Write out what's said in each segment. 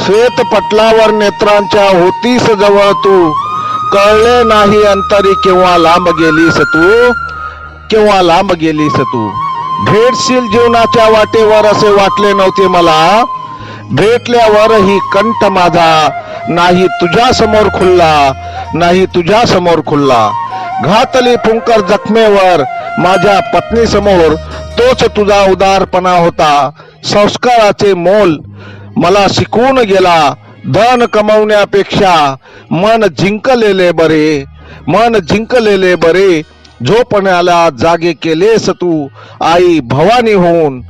श्वेत पटलावर नेत्रांच्या होतीस जवळ तू, कळले नाही अंतरी केव्हा लांब गेलीस तू, केव्हा लांब गेलीस तू. भेटशील जीवनाच्या वाटेवर असे वाटले नव्हते मला, भेटल्यावर ही कंठ माझा नाही तुझ्या समोर खुल्ला, नाही तुझ्या समोर खुल्ला. घातली फुंकर जखमेवर माझ्या पत्नी समोर, तोच तुझा उदारपणा होता. संस्काराचे मोल मला शिकवून गेला, धन कमवण्यापेक्षा मन जिंकलेले बरे, मन जिंकलेले बरे. झोपणाऱ्याला जागे केलेस तू आई भवानी होऊन,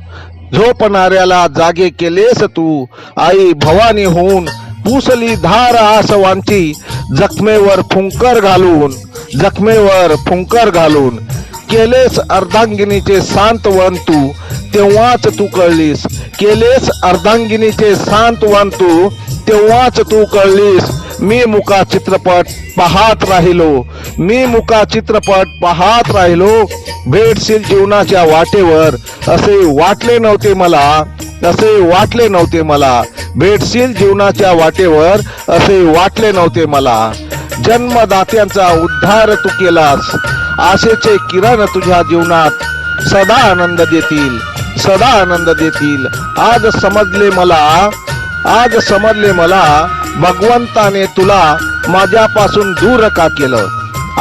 झोपणाऱ्याला जागे केलेस तू आई भवानी होऊन. पुसली धार आसवांची जखमेवर फुंकर घालून, जखमेवर फुंकर घालून. केलेस अर्धांगिनीचे सांत्वन तू, तेव्हाच तू कळलीस. केलेस अर्धांगिनीचे सांत्वन तू, तेव्हाच तू कळलीस. मी मुका चित्रपट पाहत राहिलो, मी मुका चित्रपट पाहत राहिलो. भेटशील जीवनाच्या वाटेवर असे वाटले नव्हते मला, असे वाटले नव्हते मला. भेटशील जीवनाच्या वाटेवर असे वाटले नव्हते मला. जन्मदात्यांचा उद्धार तू केलास, आशेचे किरण तुझ्या जीवनात सदा आनंद देतील, सदा आनंद देतील. आज समजले मला, आज समजले मला, भगवंताने तुला माझ्यापासून दूर का केलं.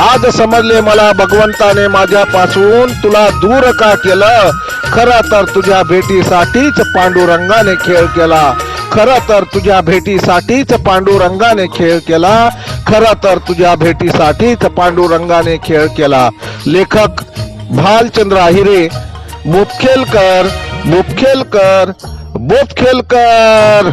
आज समजले मला, भगवंताने माझ्यापासून तुला दूर का केलं. खरं तर तुझ्या भेटीसाठीच पांडुरंगाने खेळ केला, खरं तर तुझ्या भेटीसाठीच पांडुरंगाने खेळ केला, खरं तर तुझ्या भेटीसाठीच पांडुरंगाने खेळ केला. लेखक भालचंद्र आहिरे, बोपखेलकर, बोपखेलकर, बोपखेलकर.